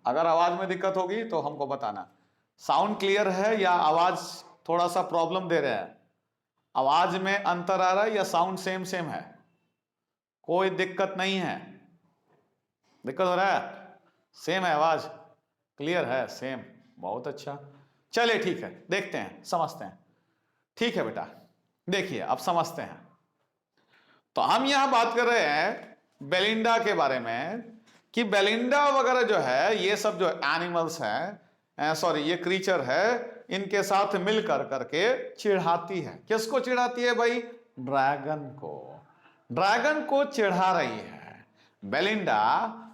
अगर आवाज में दिक्कत होगी तो हमको बताना। साउंड क्लियर है या आवाज थोड़ा सा प्रॉब्लम दे रहा है? आवाज में अंतर आ रहा है या साउंड सेम सेम है? कोई दिक्कत नहीं है? दिक्कत हो रहा है? सेम है आवाज? क्लियर है? सेम, बहुत अच्छा। चलिए ठीक है, देखते हैं, समझते हैं। ठीक है बेटा, देखिए अब समझते हैं। तो हम यहां बात कर रहे हैं बेलिंडा के बारे में कि बेलिंडा वगैरह जो है, ये सब जो एनिमल्स हैं, सॉरी ये क्रीचर है, इनके साथ मिलकर करके चिढ़ाती है। किसको चिढ़ाती है भाई? ड्रैगन को। ड्रैगन को चिढ़ा रही है बेलिंडा,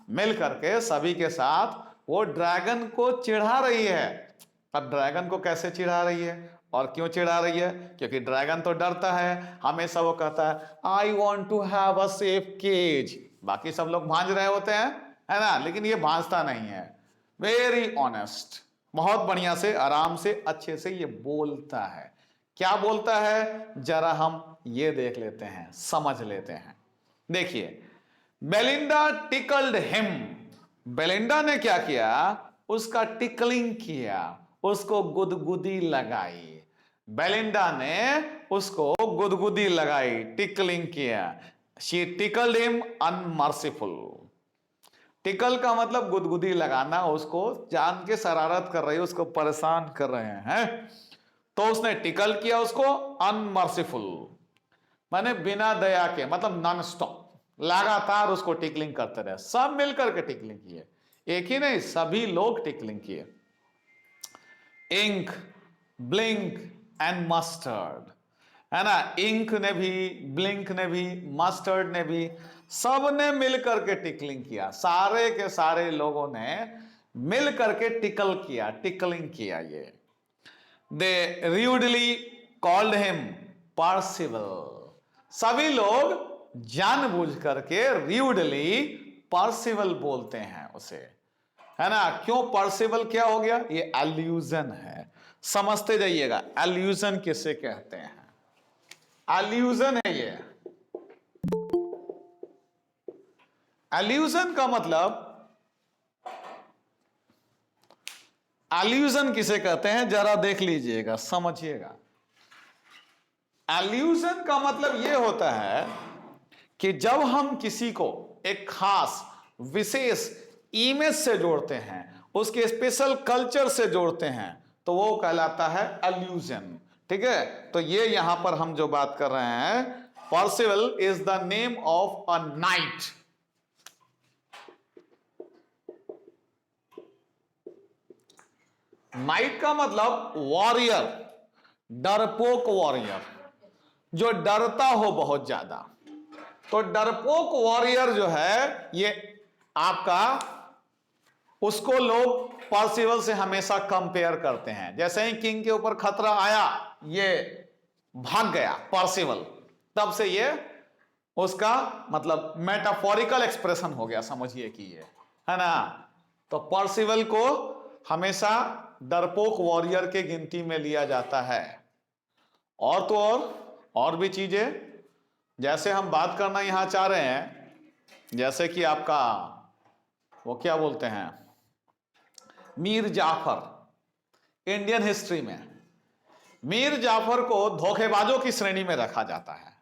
मिल करके सभी के साथ वो ड्रैगन को चिढ़ा रही है। अब ड्रैगन को कैसे चिढ़ा रही है और क्यों चिढ़ा रही है? क्योंकि ड्रैगन तो डरता है, हमेशा वो कहता है I want to have a safe cage. बाकी सब लोग भांज रहे होते हैं, है ना, लेकिन ये भांजता नहीं है। वेरी ऑनेस्ट, बहुत बढ़िया से, आराम से, अच्छे से ये बोलता है। क्या बोलता है जरा हम ये देख लेते हैं, समझ लेते हैं। देखिए, बेलिंडा टिकल्ड हिम। बेलिंडा ने क्या किया? उसका टिकलिंग किया, उसको गुदगुदी लगाई। बेलिंडा ने उसको गुदगुदी लगाई, टिकलिंग किया। She tickled him unmerciful. Tickle का मतलब गुदगुदी लगाना, उसको जान के शरारत कर रही है, उसको परेशान कर रहे हैं। तो उसने टिकल किया उसको अनमर्सीफुल, माने बिना दया के, मतलब नॉन स्टॉप, लगातार उसको टिकलिंग करते रहे। सब मिलकर के टिकलिंग किए, एक ही नहीं, सभी लोग टिकलिंग किए। इंक, ब्लिंक एंड मस्टर्ड, है ना, इंक ने भी, ब्लिंक ने भी, मस्टर्ड ने भी, सब ने मिलकर के टिकलिंग किया। सारे के सारे लोगों ने मिलकर के टिकल किया, टिकलिंग किया। ये दे र्यूडली कॉल्ड हिम पार्सिबल। सभी लोग जानबूझ करके र्यूडली पार्सिबल बोलते हैं उसे, है ना। क्यों पार्सिबल, क्या हो गया? ये एल्यूजन है, समझते जाइएगा। एल्यूजन किसे कहते हैं? एल्यूजन है ये। एल्यूजन का मतलब, एल्यूजन किसे कहते हैं जरा देख लीजिएगा, समझिएगा। एल्यूजन का मतलब यह होता है कि जब हम किसी को एक खास विशेष इमेज से जोड़ते हैं, उसके स्पेशल कल्चर से जोड़ते हैं, तो वो कहलाता है एल्यूजन। ठीक है, तो ये यहां पर हम जो बात कर रहे हैं, Parsifal is the name of a knight. Knight का मतलब वॉरियर, डरपोक वॉरियर, जो डरता हो बहुत ज्यादा। तो डरपोक वॉरियर जो है ये आपका, उसको लोग पार्सिबल से हमेशा कंपेयर करते हैं। जैसे ही किंग के ऊपर खतरा आया, ये भाग गया पार्सिबल, तब से ये उसका मतलब मेटाफोरिकल एक्सप्रेशन हो गया, समझिए कि ये, है ना। तो पार्सिबल को हमेशा डरपोक वॉरियर के गिनती में लिया जाता है। और तो और भी चीजें, जैसे हम बात करना यहां चाह रहे हैं, जैसे कि आपका वो क्या बोलते हैं, मीर जाफर। इंडियन हिस्ट्री में मीर जाफर को धोखेबाजों की श्रेणी में रखा जाता है।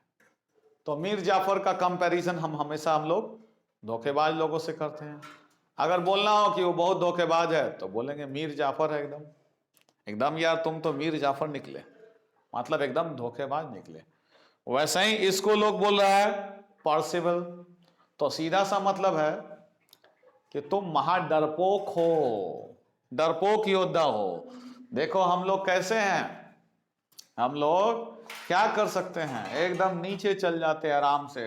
तो मीर जाफर का कंपैरिजन हम लोग धोखेबाज लोगों से करते हैं। अगर बोलना हो कि वो बहुत धोखेबाज है, तो बोलेंगे मीर जाफर है एकदम, एकदम यार तुम तो मीर जाफर निकले, मतलब एकदम धोखेबाज निकले। वैसे ही इसको लोग बोल रहा है पार्सिबल, तो सीधा सा मतलब है कि तुम महा डरपोक हो, डरपोक योद्धा हो। देखो हम लोग कैसे हैं, हम लोग क्या कर सकते हैं, एकदम नीचे चल जाते हैं आराम से,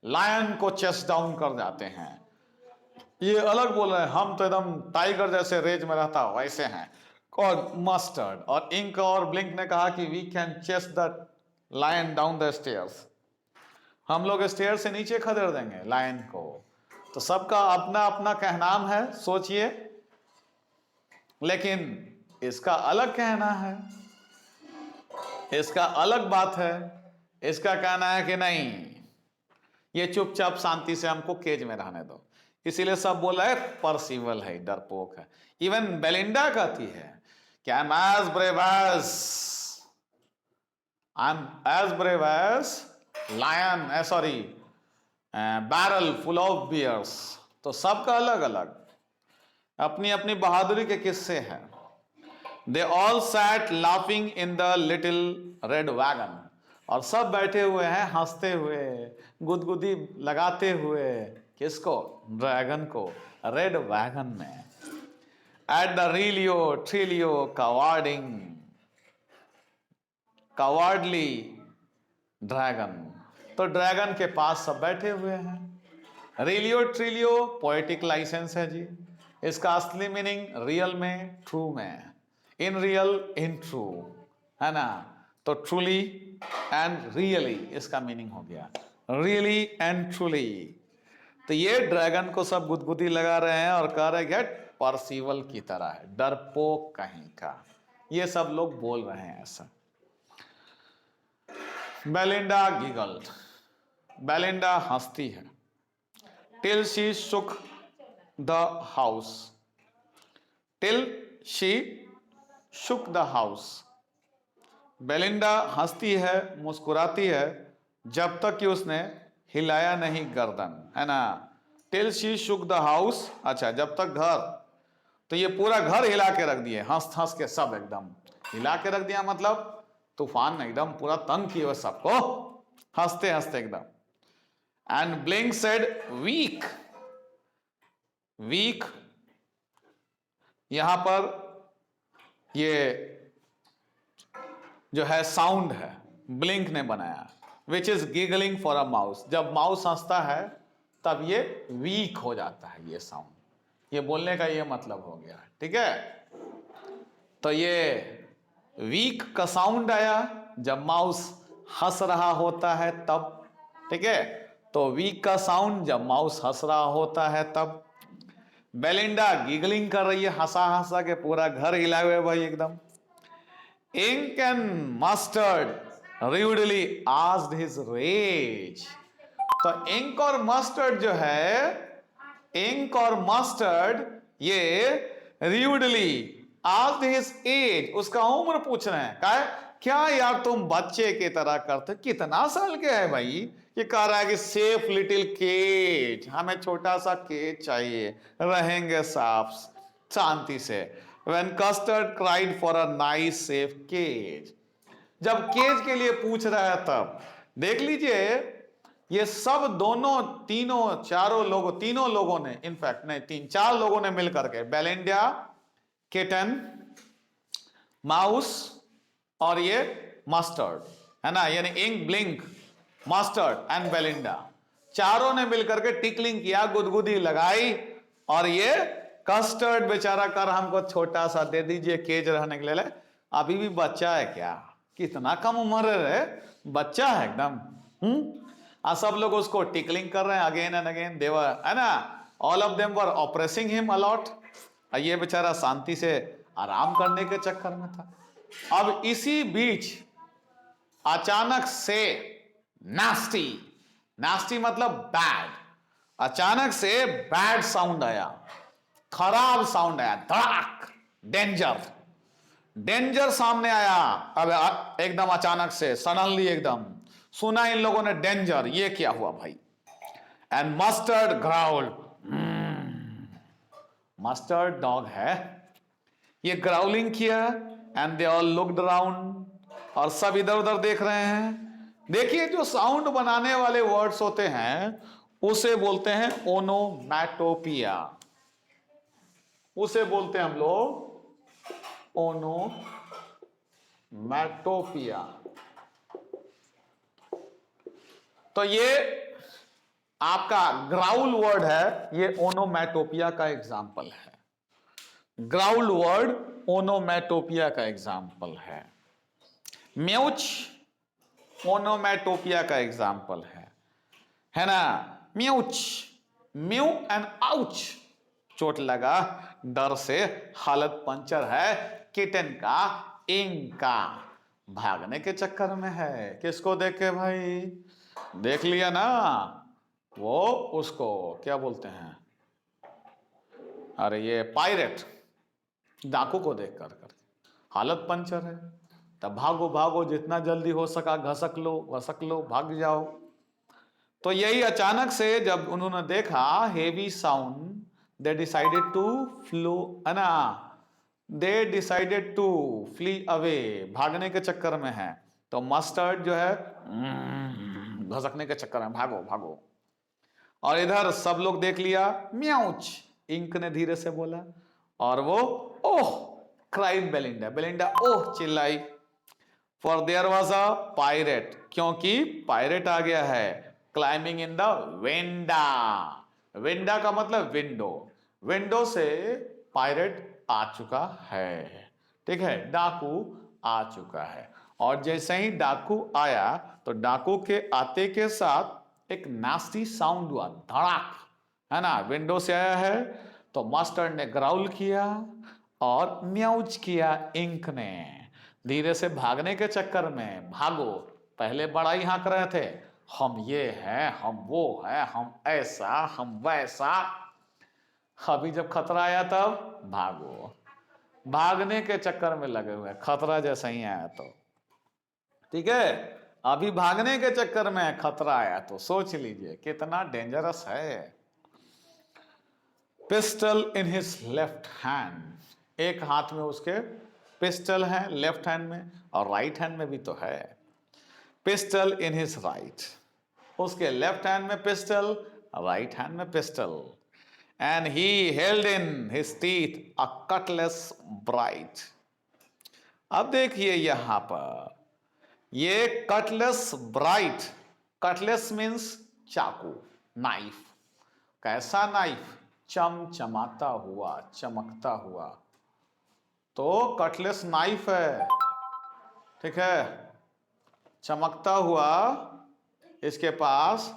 लायन को चेस्ट डाउन कर जाते हैं। ये अलग बोल रहे हैं, हम तो एकदम टाइगर जैसे रेज में रहता वैसे हैं। और मस्टर्ड और इंक और ब्लिंक ने कहा कि we can chase the lion down the stairs, हम लोग स्टेयर से नीचे खदेड़ देंगे लायन को। तो सबका अपना अपना कहनाम है, सोचिए। लेकिन इसका अलग कहना है, इसका अलग बात है। इसका कहना है कि नहीं, ये चुपचाप शांति से हमको केज में रहने दो, इसीलिए सब बोला है परसिवल है, डरपोक है। इवन बेलिंडा कहती है कि I am as brave as, I am as brave as lion, sorry, barrel full of bears. तो सबका अलग अलग अपनी अपनी बहादुरी के किस्से हैं। They all sat laughing in the little red wagon, और सब बैठे हुए हैं हंसते हुए, गुदगुदी लगाते हुए, किसको? ड्रैगन को, रेड वैगन में। एट द रिलियो ट्रिलियो कवार्डली ड्रैगन, तो ड्रैगन के पास सब बैठे हुए हैं। रिलियो ट्रिलियो पोएटिक लाइसेंस है जी, इसका असली मीनिंग रियल में, ट्रू में, इन रियल, इन ट्रू, है ना। तो ट्रूली एंड रियली इसका मीनिंग हो गया, रियली एंड ट्रूली। तो ये ड्रैगन को सब गुदगुदी लगा रहे हैं और कह रहे हैं परसिवल की तरह है, डरपोक कहीं का, ये सब लोग बोल रहे हैं ऐसा। बेलिंडा गिगल्ड, बेलिंडा हंसती है। Till she shook the house, till she shook the house, Belinda हंसती है, मुस्कुराती है, जब तक कि उसने हिलाया नहीं गर्दन, है ना। Till she shook the house, अच्छा जब तक घर, तो ये पूरा घर हिला के रख दिए, हंस हंस के सब एकदम हिला के रख दिया, मतलब तूफान एकदम पूरा तंग किए सबको, हंसते हंसते एकदम। And Blink said week, week यहां पर ये जो है साउंड है, ब्लिंक ने बनाया, which is giggling for a mouse. जब माउस हंसता है तब ये वीक हो जाता है ये साउंड, ये बोलने का ये मतलब हो गया, ठीक है। तो ये वीक का साउंड आया जब माउस हंस रहा होता है तब, ठीक है। तो वीक का साउंड जब माउस हंस रहा होता है तब। बेलिंडा गिगलिंग कर रही है, हंसा हंसा के पूरा घर हिला हुए भाई एकदम। Ink and Mustard rudely asked his rays, तो इंक और मस्टर्ड जो है, इंक और मस्टर्ड ये र्यूडली आस्क्ड हिज एज, उसका उम्र पूछ रहे हैं। क्या यार तुम बच्चे की तरह करते, कितना साल के है भाई? ये कह रहा है कि सेफ लिटिल केज, हमें छोटा सा केज चाहिए, रहेंगे साफ शांति से। When Custard cried for a nice safe cage, जब केज के लिए पूछ रहा है तब देख लीजिए, ये सब दोनों तीनों चारों लोगों, तीनों लोगों ने, इनफैक्ट नहीं तीन चार लोगों ने मिलकर के, बेलिंडा, किटन, माउस और ये मस्टर्ड, है ना, यानी Ink, Blink, Mustard and Belinda, चारों ने मिलकर के टिकलिंग किया, गुदगुदी लगाई, और ये कस्टर्ड बेचारा कर हमको छोटा सा दे दीजिए केज रहने के लिए। अभी भी बच्चा है क्या? कितना कम उम्र है, बच्चा है एकदम। सब लोग उसको टिकलिंग कर रहे हैं अगेन एंड अगेन, देवर, है ना, all of them were operating him a lot. ये बेचारा शांति से आराम करने के चक्कर में था। अब इसी बीच अचानक से नास्टी, नास्टी मतलब बैड, अचानक से बैड साउंड आया, खराब साउंड आया, धड़ाक, डेंजर, डेंजर सामने आया। अब एकदम अचानक से, सडनली एकदम सुना इन लोगों ने डेंजर, ये क्या हुआ भाई? And mustard growl, mustard dog है, ये ग्राउलिंग किया, and they all looked around, और सब इधर उधर देख रहे हैं। देखिए जो साउंड बनाने वाले वर्ड्स होते हैं उसे बोलते हैं ओनोमैटोपिया, उसे बोलते हैं हम लोग ओनोमैटोपिया। तो ये आपका ग्राउल वर्ड है, ये ओनोमैटोपिया का एग्जाम्पल है। ग्राउल वर्ड ओनोमैटोपिया का एग्जाम्पल है। म्यूच ओनोमैटोपिया का एग्जाम्पल है ना। म्यूच, म्यू एंड आउच, चोट लगा, डर से हालत पंचर है, किटन का, इंक का, भागने के चक्कर में है। किसको देख के भाई? देख लिया ना, वो उसको क्या बोलते हैं, अरे ये पायरेट डाकू को देख कर हालत पंचर है। तब भागो भागो, जितना जल्दी हो सका घसक लो, भाग जाओ। तो यही अचानक से जब उन्होंने देखा heavy sound, they decided to flow, है ना, they decided to flee away, भागने के चक्कर में है। तो मस्टर्ड जो है घसकने के चक्कर में भागो भागो। और इधर सब लोग देख लिया, म्याऊच, इंक ने धीरे से बोला। और वो ओह क्राइड बेलिंडा, बेलिंडा ओह चिल्लाई। For their was a pirate, क्योंकि पायरेट आ गया है, क्लाइंबिंग इन द विंडा। विंडा का मतलब विंडो, विंडो से पायरेट आ चुका है। ठीक है, डाकू आ चुका है। और जैसे ही डाकू आया तो डाकू के आते के साथ एक नास्टी साउंड हुआ, धड़ाक, है ना, विंडो से आया है। तो मास्टर ने ग्राउल किया और म्याउच किया इंक ने। धीरे से भागने के चक्कर में, भागो, पहले बड़ा ही हाँक रहे थे, हम ये हैं, हम वो हैं, हम ऐसा, हम वैसा। अभी जब खतरा आया तब भागो, भागने के चक्कर में लगे हुए, खतरा जैसा ही आया तो। ठीक है, अभी भागने के चक्कर में खतरा आया तो सोच लीजिए कितना डेंजरस है। Pistol in his left hand, एक हाथ में उसके पिस्टल है लेफ्ट हैंड में, और राइट हैंड में भी तो है। पिस्टल इन हिज राइट, उसके लेफ्ट हैंड में पिस्टल, राइट हैंड में pistol. And he held in his teeth a cutlass bright. अब देखिए यहां पर ये कटलेस ब्राइट, कटलेस मीन्स चाकू, नाइफ। कैसा नाइफ? चमचमाता हुआ, चमकता हुआ, तो कटलेस नाइफ है। ठीक है, चमकता हुआ इसके पास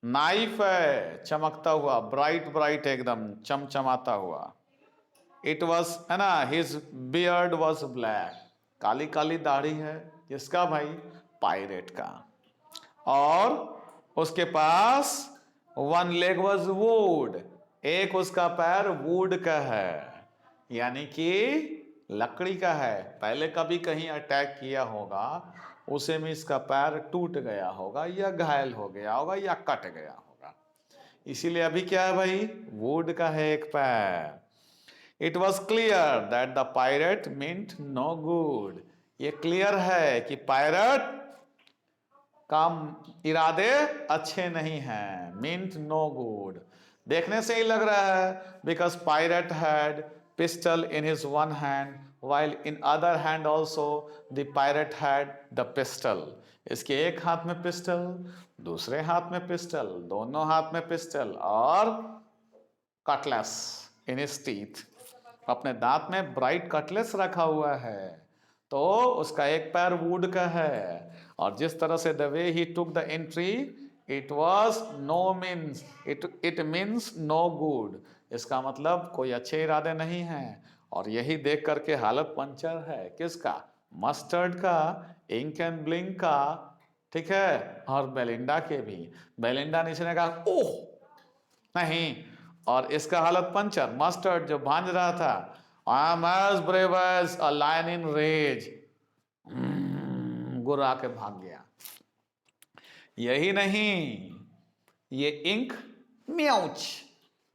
नाइफ है, चमकता हुआ, ब्राइट ब्राइट, एकदम चमचमाता हुआ। इट वॉज, है ना, his beard was black, Kali Kali दाढ़ी है, किसका भाई? पायरेट का। और उसके पास वन लेग वॉज वुड, एक उसका पैर वुड का है, यानी कि लकड़ी का है। पहले कभी कहीं अटैक किया होगा, उसे में इसका पैर टूट गया होगा, या घायल हो गया होगा, या कट गया होगा, इसीलिए अभी क्या है भाई? वुड का है एक पैर। It was clear that the pirate meant no good, ये क्लियर है कि पायरेट का इरादे अच्छे नहीं हैं, मींट नो गुड, देखने से ही लग रहा है। Because pirate had pistol in his one hand while in other hand also the pirate had the pistol, इसके एक हाथ में पिस्टल, दूसरे हाथ में पिस्टल, दोनों हाथ में पिस्टल, और कटलेस इन हिज टीथ, अपने दांत में ब्राइट कटलेस रखा हुआ है। तो उसका एक पैर वुड का है, और जिस तरह से the way he took the entry, it was no means, it means no good, इसका मतलब कोई अच्छे इरादे नहीं हैं। और यही देख करके हालत पंचर है, किसका? मस्टर्ड का, इंक एंड ब्लिंक का, ठीक है, और बेलिंडा के भी। बेलिंडा ने कहा ओह नहीं, और इसका हालत पंचर, मस्टर्ड जो भांज रहा था, I am as brave as a lion in rage, गुर्रा के भाग गया। यही नहीं, ये इंक म्याऊच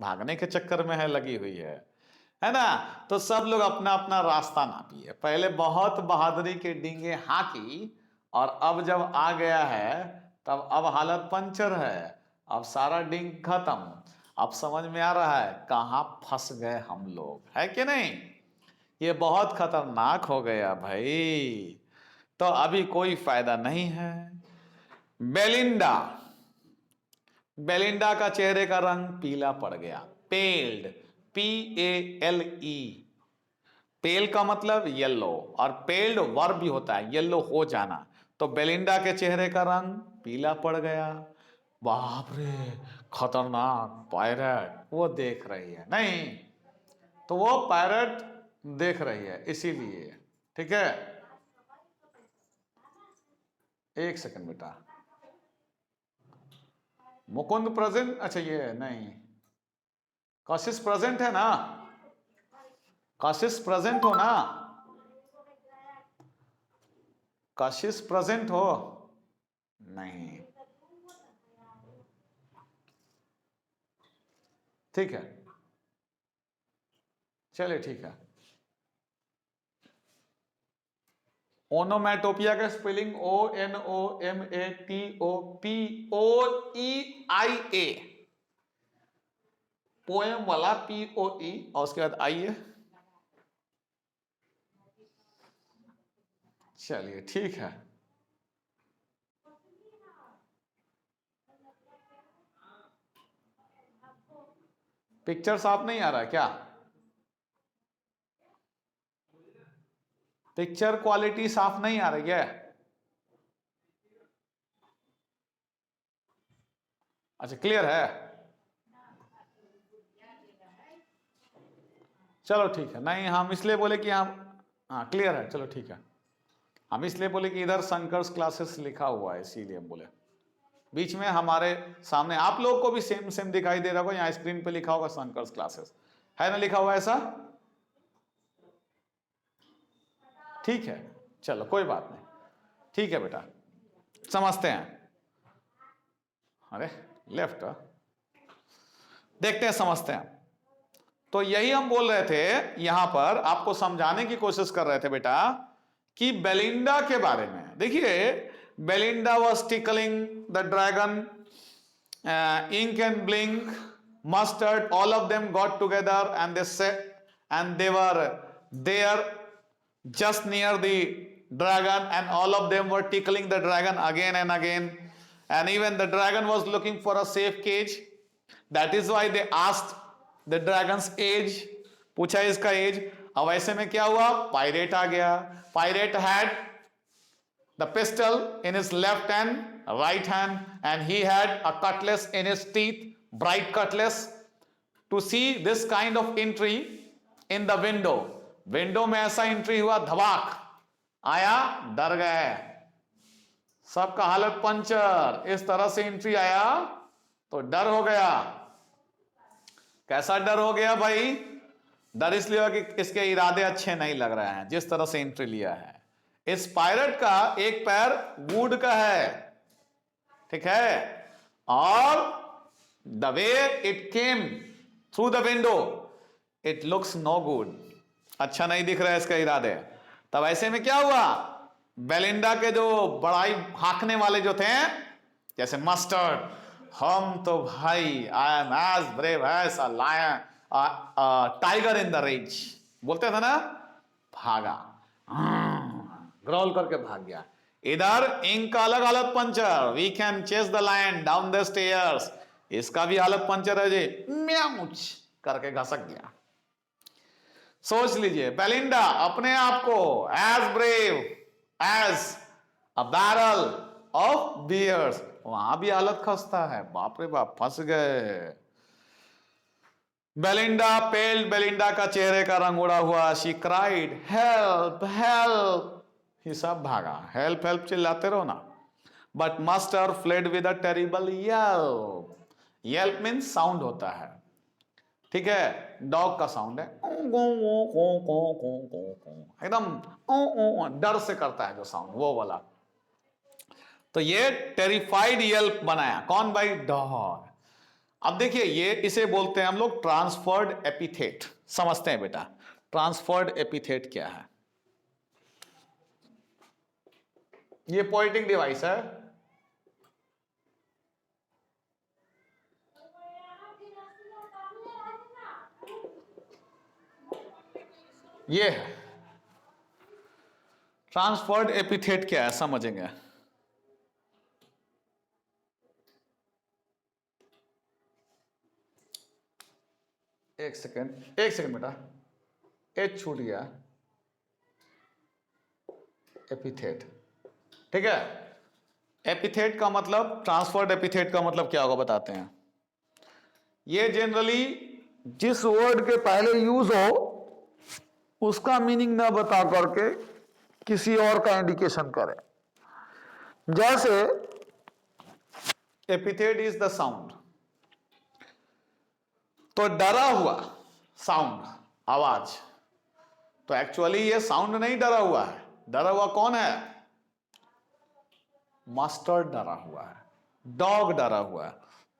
भागने के चक्कर में है, लगी हुई है ना। तो सब लोग अपना अपना रास्ता नापिए, पहले बहुत बहादुरी के डींगे हाकी, और अब जब आ गया है तब अब हालत पंचर है, अब सारा डींग खत्म। अब समझ में आ रहा है कहां फंस गए हम लोग, है कि नहीं? ये बहुत खतरनाक हो गया भाई। तो अभी कोई फायदा नहीं है। बेलिंडा, बेलिंडा का चेहरे का रंग पीला पड़ गया, पेल्ड, PALE, पेल का मतलब येलो, और पेल्ड वर्ब भी होता है, येलो हो जाना। तो बेलिंडा के चेहरे का रंग पीला पड़ गया। बाप रे, खतरनाक पायरेट वो देख रही है, नहीं तो वो पायरेट देख रही है, इसीलिए। ठीक है, एक सेकंड बेटा, मुकुंद प्रेजेंट, अच्छा ये नहीं, कशिश प्रेजेंट है ना, कशिश प्रेजेंट हो ना, कशिश प्रेजेंट हो नहीं, ठीक है, चलिए ठीक है। ओनोमैटोपिया का स्पेलिंग ONOMATOPOEIA, पोएम वाला POE और उसके बाद आई है। चलिए ठीक है। पिक्चर साफ नहीं आ रहा है क्या? पिक्चर क्वालिटी साफ नहीं आ रही है? अच्छा क्लियर है, चलो ठीक है। नहीं हम इसलिए बोले कि हम, हाँ क्लियर है, चलो ठीक है। हम इसलिए बोले कि इधर शंकर्स क्लासेस लिखा हुआ है, इसीलिए हम बोले। बीच में हमारे सामने आप लोगों को भी सेम सेम दिखाई दे रहा होगा, यहाँ स्क्रीन पे लिखा होगा शंकर्स क्लासेस, है ना लिखा हुआ ऐसा? ठीक है, चलो कोई बात नहीं, ठीक है बेटा, समझते हैं। अरे लेफ्ट, देखते हैं, समझते हैं। तो यही हम बोल रहे थे, यहां पर आपको समझाने की कोशिश कर रहे थे बेटा कि बेलिंडा के बारे में। देखिए Belinda was tickling the dragon, Ink and Blink, Mustard, all of them got together and they were there just near the dragon, and all of them were tickling the dragon again and again, and even the dragon was looking for a safe cage. That is why they asked the dragon's age, पूछा इसका as. अब ऐसे में क्या हुआ, pirate आ गया। Pirate had the pistol in his left hand, right hand, and he had a cutlass in his teeth, bright cutlass, to see this kind of entry in the window. Window में ऐसा entry हुआ, धमाक आया, डर गए, सबका हालत puncture. इस तरह से एंट्री आया तो डर हो गया। कैसा डर हो गया भाई? डर इसलिए हुआ कि इसके इरादे अच्छे नहीं लग रहे हैं, जिस तरह से एंट्री लिया है। इस पायरेट का एक पैर वुड का है, ठीक है, और the way it came through the window it looks no good, अच्छा नहीं दिख रहा है इसका इरादे। तब ऐसे में क्या हुआ, बेलिंडा के जो बड़ाई हाकने वाले जो थे, जैसे मस्टर्ड, हम तो भाई I am as brave as a lion, tiger in the rage, बोलते थे ना, भागा, ग्रोल करके भाग गया। इधर इंक का अलग हालत puncture, we can chase the lion down the stairs, इसका भी हालत पंचर है जी, म्याऊच करके घसक गया। सोच लीजिए, बेलिंडा अपने आप को as brave as a barrel of bears, वहां भी हालत खस्ता है, बाप रे बाप, फंस गए। बेलिंडा पेल्ड, बेलिंडा का चेहरे का रंग उड़ा हुआ। शी क्राइड हेल्प हेल्प, ये सब भागा, हेल्प हेल्प चिल्लाते रहो ना। But master fled with a terrible Yelp, Yelp means sound होता है, ठीक है, डॉग का साउंड है, एकदम डर से करता है जो साउंड, वो वाला। तो ये टेरिफाइड येल्प बनाया, कौन भाई? डॉग। अब देखिए ये, इसे बोलते हैं हम लोग ट्रांसफर्ड एपिथेट। समझते हैं बेटा, ट्रांसफर्ड एपिथेट क्या है? ये पोएटिक डिवाइस है, ये है ट्रांसफर्ड एपिथेट। क्या है समझेंगे। एक सेकंड, एक सेकंड बेटा, एच छूट गया, एपिथेट, ठीक है। एपिथेट का मतलब, ट्रांसफर्ड एपिथेट का मतलब क्या होगा बताते हैं। ये जनरली जिस वर्ड के पहले यूज हो उसका मीनिंग ना बता करके किसी और का इंडिकेशन करे। जैसे एपिथेट इज द साउंड, तो डरा हुआ साउंड, आवाज, तो एक्चुअली ये साउंड नहीं डरा हुआ है। डरा हुआ कौन है? मस्टर्ड डरा हुआ है, डॉग डरा हुआ है।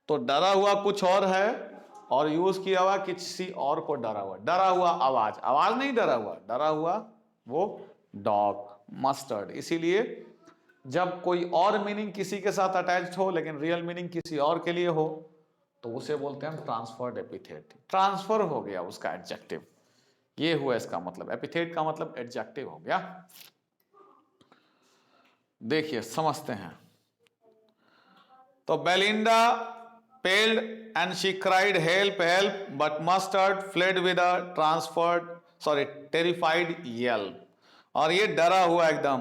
तो डरा हुआ कुछ और है और यूज किया हुआ किसी और को डरा हुआ। डरा हुआ आवाज, आवाज नहीं डरा हुआ, डरा हुआ वो डॉग, मस्टर्ड। इसीलिए जब कोई और मीनिंग किसी के साथ अटैच्ड हो लेकिन रियल मीनिंग किसी और के लिए हो तो उसे बोलते हैं ट्रांसफर्ड एपिथेट। ट्रांसफर हो गया उसका एडजेक्टिव, ये हुआ इसका मतलब। एपिथेट का मतलब एडजेक्टिव हो गया। देखिए समझते हैं। तो Belinda paled and she cried help help but mustard fled with a terrified yelp। और ये डरा हुआ एकदम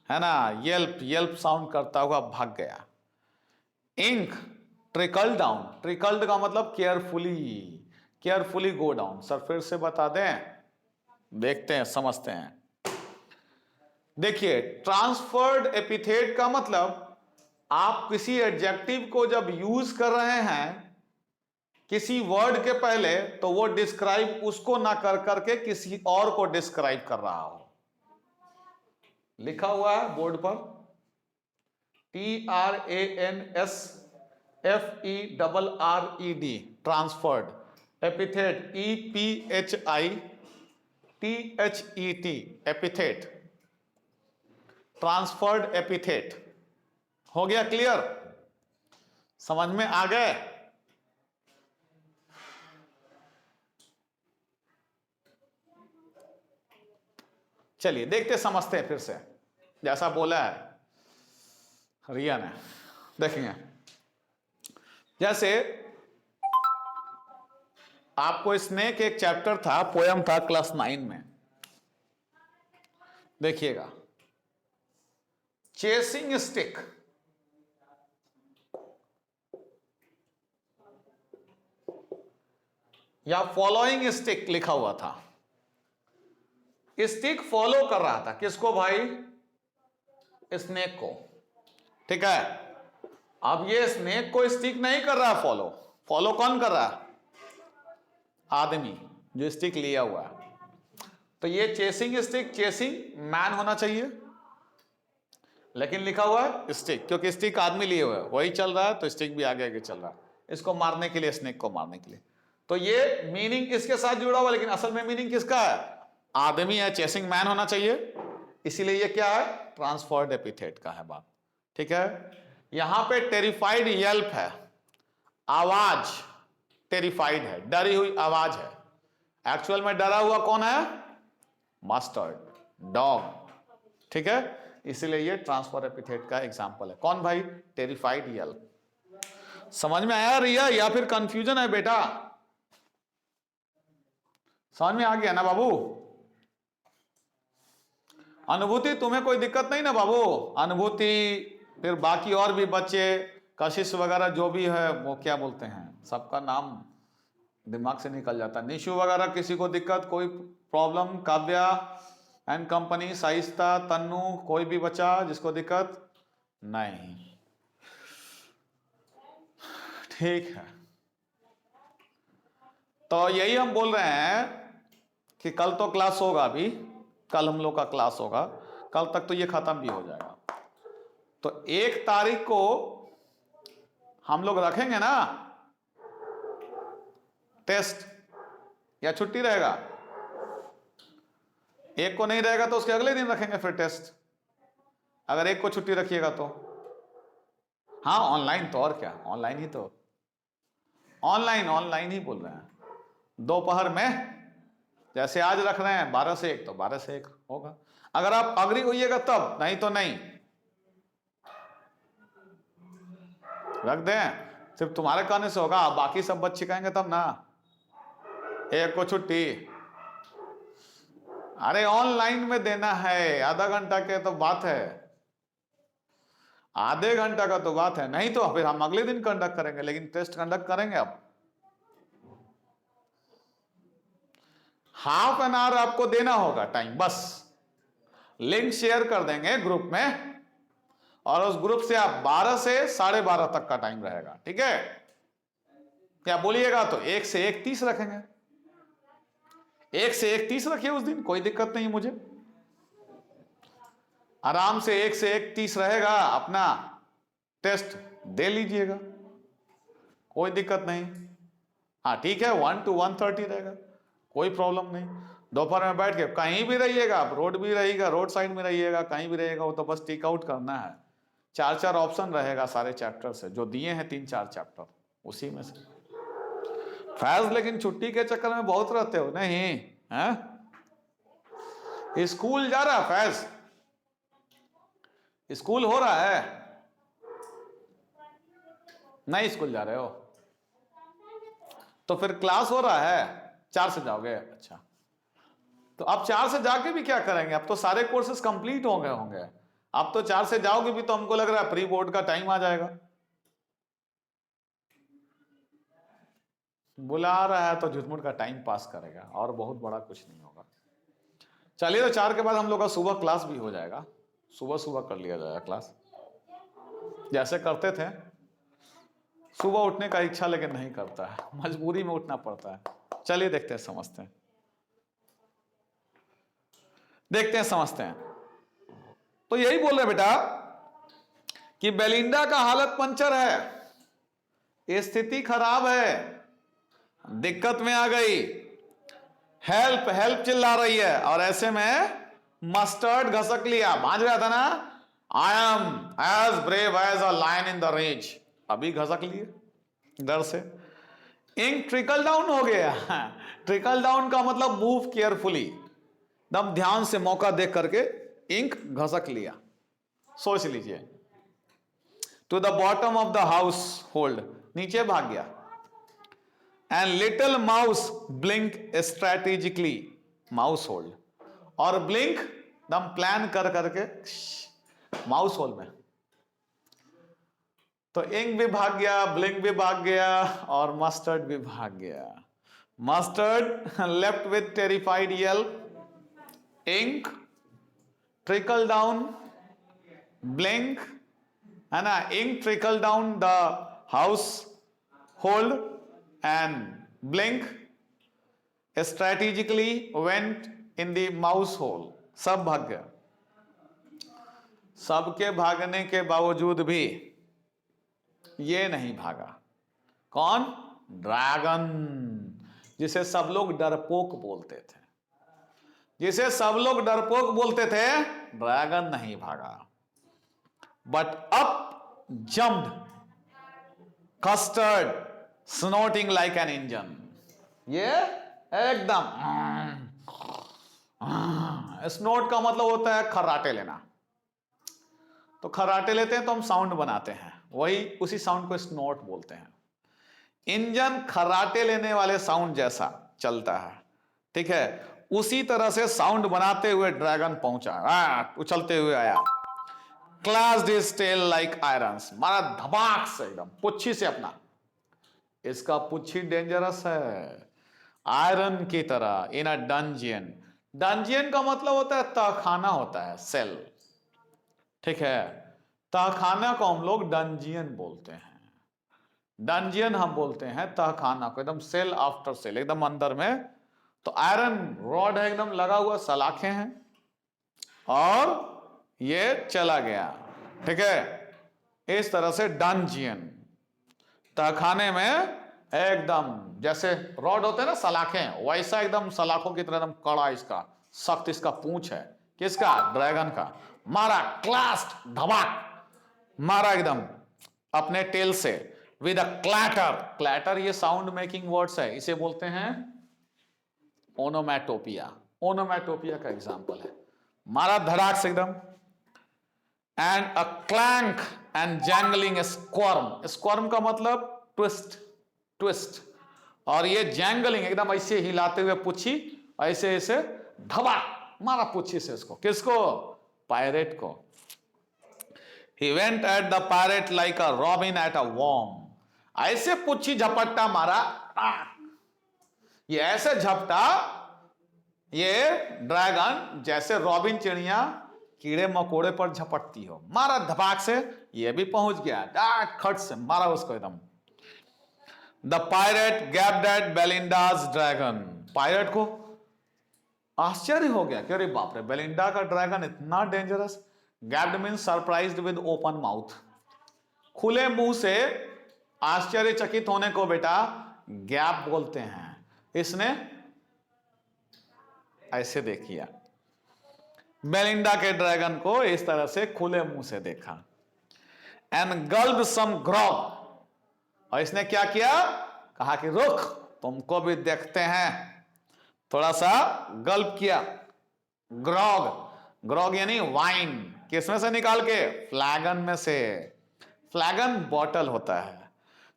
है ना, yelp yelp साउंड करता हुआ भाग गया। इंक ट्रिकल डाउन, ट्रिकल्ड का मतलब carefully, carefully go down. Sir फिर से बता दें, देखते हैं समझते हैं। देखिए ट्रांसफर्ड एपिथेट का मतलब आप किसी एडजेक्टिव को जब यूज कर रहे हैं किसी वर्ड के पहले तो वो डिस्क्राइब उसको ना कर करके किसी और को डिस्क्राइब कर रहा हो। लिखा हुआ है बोर्ड पर TRANSFERRED, transferred epithet, EPHITHET, epithet, transferred epithet. हो गया क्लियर? समझ में आ गए? चलिए देखते समझते हैं फिर से, जैसा बोला है रिया ने। देखेंगे जैसे आपको स्नेक एक चैप्टर था, पोयम था क्लास 9 में। देखिएगा, चेसिंग स्टिक, या फॉलोइंग स्टिक लिखा हुआ था। स्टिक फॉलो कर रहा था किसको भाई? स्नेक को, ठीक है। अब ये स्नेक को स्टिक नहीं कर रहा फॉलो, फॉलो कौन कर रहा है? आदमी जो स्टिक लिया हुआ है। तो ये चेसिंग स्टिक, चेसिंग मैन होना चाहिए लेकिन लिखा हुआ है स्टिक, क्योंकि स्टिक आदमी लिए हुआ है, वही चल रहा है तो स्टिक भी आगे आगे चल रहा है, इसको मारने के लिए, स्नेक को मारने के लिए। तो ये मीनिंग इसके साथ जुड़ा हुआ, लेकिन असल में मीनिंग किसका है? आदमी है, चेसिंग मैन होना चाहिए। इसीलिए ये क्या है? ट्रांसफर्ड एपिथेट का है बात, ठीक है। यहां पे टेरिफाइड येल्प है, आवाज टेरिफाइड है, डरी हुई आवाज है। एक्चुअल में डरा हुआ कौन है? मस्टर्ड, डॉग, ठीक है। इसीलिए ये ट्रांसफर एपिथेट का एग्जांपल है। कौन भाई? Terrified Yelp. समझ में आया रिया, या फिर कंफ्यूजन है बेटा? समझ में आ गया ना बाबू? अनुभूति तुम्हें कोई दिक्कत नहीं ना बाबू? अनुभूति, फिर बाकी और भी बच्चे, कशिश वगैरह जो भी है, वो क्या बोलते हैं, सबका नाम दिमाग से निकल जाता है। निशु वगैरह, किसी को दिक्कत, कोई problem? Kavya and company, Shaista, Tannu, कोई भी बच्चा जिसको दिक्कत नहीं? ठीक है। तो यही हम बोल रहे हैं कि कल तो क्लास होगा, अभी कल हम लोग का क्लास होगा, कल तक तो ये खत्म भी हो जाएगा। तो 1 तारीख को हम लोग रखेंगे ना टेस्ट, या छुट्टी रहेगा? 1 को नहीं रहेगा तो उसके अगले दिन रखेंगे फिर टेस्ट, अगर 1 को छुट्टी रखिएगा तो। हाँ ऑनलाइन, तो और क्या, ऑनलाइन ही, तो ऑनलाइन ही बोल रहे हैं। दोपहर में जैसे आज रख रहे हैं 12 से 1, तो 12 से 1 होगा। अगर आप अग्री होइएगा तब, नहीं तो नहीं। रख दें, सिर्फ तुम्हारे कहने से होगा, बाकी सब बच्चे कहेंगे तब ना। 1 को छुट्टी, अरे ऑनलाइन में देना है, आधा घंटा के तो बात है, आधे घंटा का तो बात है, नहीं तो फिर हम अगले दिन कंडक्ट करेंगे, लेकिन टेस्ट कंडक्ट करेंगे। अब ½ एन आवर आपको देना होगा टाइम, बस। लिंक शेयर कर देंगे ग्रुप में, और उस ग्रुप से आप 12 से 12:30 तक का टाइम रहेगा, ठीक है। या बोलिएगा तो 1 से 1 30 रखेंगे, 1 से 1 30 रखिए उस दिन, कोई दिक्कत नहीं मुझे, आराम से 1 से 1 30 रहेगा, अपना टेस्ट दे लीजिएगा, कोई दिक्कत नहीं। हाँ ठीक है, 1 to 130 रहेगा, कोई प्रॉब्लम नहीं। दोपहर में बैठ के कहीं भी रहिएगा, आप रोड भी रहिएगा, रोड साइड में रहिएगा, कहीं भी रहिएगा, वो तो बस टेक आउट करना है। 4 ऑप्शन रहेगा सारे चैप्टर से, जो दिए हैं 3-4 चैप्टर उसी में से। फैज लेकिन छुट्टी के चक्कर में बहुत रहते हो नहीं हैं? स्कूल जा रहा है फैज? स्कूल हो रहा है? नहीं स्कूल जा रहे हो तो फिर क्लास हो रहा है, 4 से जाओगे? अच्छा, तो अब 4 से जाके भी क्या करेंगे? अब तो सारे कोर्सेज कंप्लीट हो गए होंगे, अब तो 4 से जाओगे भी तो हमको लग रहा है प्री बोर्ड का टाइम आ जाएगा। बुला रहा है तो झुटमुट का टाइम पास करेगा और बहुत बड़ा कुछ नहीं होगा। चलिए, तो 4 के बाद हम लोग का सुबह क्लास भी हो जाएगा, सुबह सुबह कर लिया जाएगा क्लास, जैसे करते थे। सुबह उठने का इच्छा लेकिन नहीं करता है, मजबूरी में उठना पड़ता है। चलिए देखते हैं, समझते हैं, देखते हैं, समझते हैं। तो यही बोल रहे बेटा कि बेलिंडा का हालत पंचर है, स्थिति खराब है, दिक्कत में आ गई, हेल्प हेल्प चिल्ला रही है, और ऐसे में मस्टर्ड घसक लिया, भांज रहा था ना, I am as brave as a lion in the rage, अभी घसक लिए डर से। इंक ट्रिकल डाउन हो गया। ट्रिकल डाउन का मतलब मूव केयरफुली, दम ध्यान से मौका देख करके इंक घसक लिया, सोच लीजिए। To the bottom of the house hold, नीचे भाग गया। And little mouse Blink strategically, mouse hold, और ब्लिंक दम प्लान कर करके माउस होल्ड में। तो इंक भी भाग गया, ब्लिंक भी भाग गया, और मस्टर्ड भी भाग गया। Mustard left with terrified yell, Ink trickle down, Blink, है ना, Ink trickle down the house hold, and Blink strategically went in the mouse hole. सब भाग गया। सबके भागने के बावजूद भी ये नहीं भागा। कौन? ड्रैगन, जिसे सब लोग डरपोक बोलते थे, जिसे सब लोग डरपोक बोलते थे, ड्रैगन नहीं भागा। But up jumped Custard snorting like an engine. ये एकदम स्नोट का मतलब होता है खर्राटे लेना, तो खर्राटे लेते हैं तो हम साउंड बनाते हैं, वही उसी साउंड को स्नोट बोलते हैं। इंजन खर्राटे लेने वाले साउंड जैसा चलता है, ठीक है, उसी तरह से साउंड बनाते हुए ड्रैगन पहुंचा, उछलते हुए आया। Clashed his tail like irons, मारा धमाक से एकदम पुच्छी से अपना। इसका पुच्छी डेंजरस है, आयरन की तरह। इन अ डंजियन, डंजियन का मतलब होता है तहखाना होता है, सेल, ठीक है, तहखाना को हम लोग डंजियन बोलते हैं। डंजियन हम बोलते हैं तहखाना को, एकदम सेल आफ्टर सेल, एकदम अंदर में। तो आयरन रॉड है, एकदम लगा हुआ, सलाखें हैं, और ये चला गया, ठीक है। इस तरह से डंजियन, तहखाने में एकदम जैसे रॉड होते हैं ना, सलाखें, वैसा एकदम सलाखों की तरह एकदम कड़ा, इसका सख्त इसका पूंछ है, किसका? ड्रैगन का। मारा, क्लास्ट, धमाक मारा एकदम अपने टेल से, विद अ क्लैटर। क्लैटर ये साउंड मेकिंग वर्ड्स है, इसे बोलते हैं ओनोमैटोपिया। ओनोमैटोपिया का एग्जांपल है। मारा धड़ाक से एकदम। And a clank and jangling squirm, squirm का मतलब ट्विस्ट, ट्विस्ट, और ये जैंगलिंग एकदम ऐसे हिलाते हुए पुच्छी, ऐसे ऐसे धमाक मारा पुच्छी से इसको, किसको? पायरेट को। He went at the pirate like a robin at a worm. ऐसे पुच्छी झपट्टा मारा, ये ऐसे झपटा, ये ड्रैगन जैसे रॉबिन चिड़िया कीड़े मकोड़े पर झपटती हो, मारा धपाक से, ये भी पहुंच गया, खट से मारा उसको एकदम। The pirate gaped at Belinda's dragon. Pirate को आश्चर्य हो गया कि अरे बाप रे, बेलिंडा का ड्रैगन इतना dangerous. Gapped means surprised with open mouth, खुले मुंह से आश्चर्यचकित होने को बेटा गैप बोलते हैं। इसने ऐसे देखिए, बेलिंडा के ड्रैगन को इस तरह से खुले मुंह से देखा। एंड गल्ब सम ग्रॉग, और इसने क्या किया, कहा कि रुक तुमको भी देखते हैं, थोड़ा सा गल्प किया। ग्रॉग, ग्रॉग यानी वाइन, किसमें से निकाल के, फ्लैगन में से। फ्लैगन बॉटल होता है,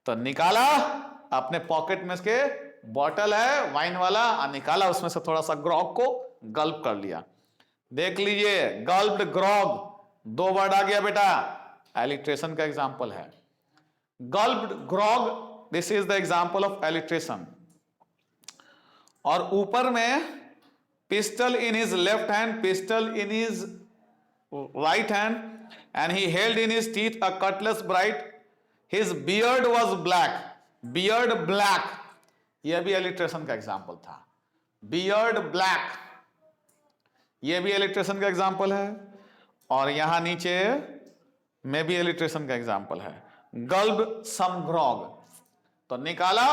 तो निकाला अपने पॉकेट में से, बॉटल है वाइन वाला, और निकाला उसमें से थोड़ा सा ग्रॉग को गल्प कर लिया। देख लीजिए, गल्प्ड ग्रॉग, दो वर्ड आ गया बेटा, एलिट्रेशन का एग्जांपल है। Gulped grog, this is the example of alliteration. और ऊपर में pistol in his left hand, pistol in his right hand, and he held in his teeth a cutlass bright, his beard was black, beard black, यह भी alliteration का example था। Beard black, यह भी alliteration का एग्जांपल है। और यहां नीचे में भी एलिट्रेशन का एग्जांपल है। गल्ब सम ग्रॉग, तो निकाला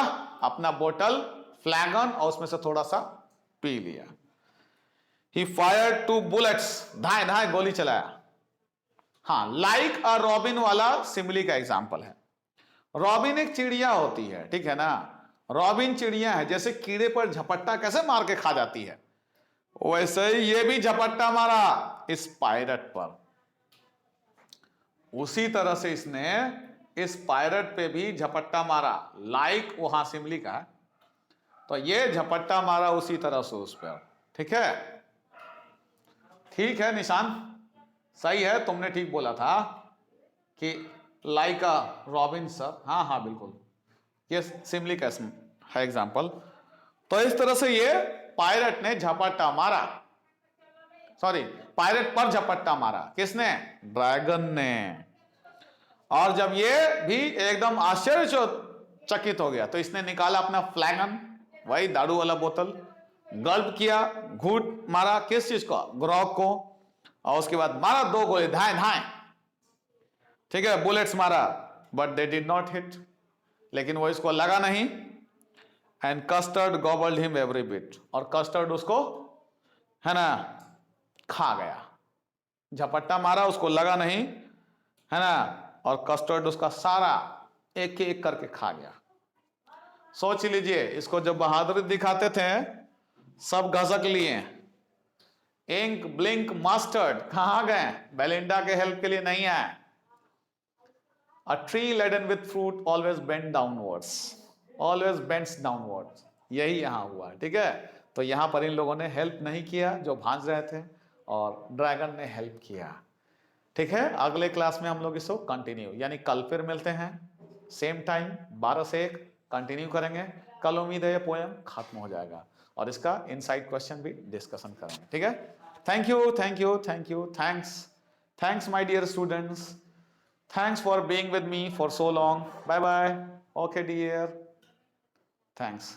अपना बोतल फ्लैगन और उसमें से थोड़ा सा पी लिया। ही फायर्ड 2 बुलेट्स, धाए धाए गोली चलाया। हाँ, लाइक अ रॉबिन वाला सिमिली का एग्जांपल है। रॉबिन एक चिड़िया होती है, ठीक है ना, रॉबिन चिड़िया है, जैसे कीड़े पर झपट्टा कैसे मार के खा जाती है, वैसे ही ये भी झपट्टा मारा इस पायरेट पर। उसी तरह से इसने इस पायरेट पे भी झपट्टा मारा, लाइक वहां सिमली का, तो ये झपट्टा मारा उसी तरह से उस पर। ठीक है, ठीक है निशान, सही है, तुमने ठीक बोला था कि लाइक अ रॉबिन सर। हाँ हाँ बिल्कुल, ये सिमली का है एग्जाम्पल। तो इस तरह से ये पायरेट ने झपट्टा मारा, सॉरी पायरेट पर झपट्टा मारा, किसने, ड्रैगन ने। और जब ये भी एकदम आश्चर्यचकित हो गया तो इसने निकाला अपना फ्लैगन, वही दारू वाला बोतल, गल्प किया, घूट मारा, किस चीज को, ग्रॉग को, और उसके बाद मारा 2 गोली, धाए धाए, ठीक है, बुलेट्स मारा, but they did not hit, लेकिन वो इसको लगा नहीं। And custard गॉबल्ड him every bit, और कस्टर्ड उसको है ना खा गया। झपट्टा मारा, उसको लगा नहीं, है ना, और कस्टर्ड उसका सारा एक एक करके खा गया। सोच लीजिए, इसको जब बहादुरी दिखाते थे सब घसक लिए। इंक ब्लिंक मस्टर्ड कहां गए, बेलिंडा के हेल्प के लिए नहीं आए। A tree laden with fruit always bend downwards, always bends downwards, यही यहां हुआ, ठीक है। तो यहां पर इन लोगों ने हेल्प नहीं किया जो भांज रहे थे, और ड्रैगन ने हेल्प किया। ठीक है, अगले क्लास में हम लोग इसको कंटिन्यू, यानी कल फिर मिलते हैं सेम टाइम 12 से 1 कंटिन्यू करेंगे। कल उम्मीद है ये पोएम खत्म हो जाएगा और इसका इनसाइड क्वेश्चन भी डिस्कशन करेंगे। ठीक है, thank you thank you thank you, thanks my dear students, thanks for being with me for so long. Bye bye. Okay dear, thanks.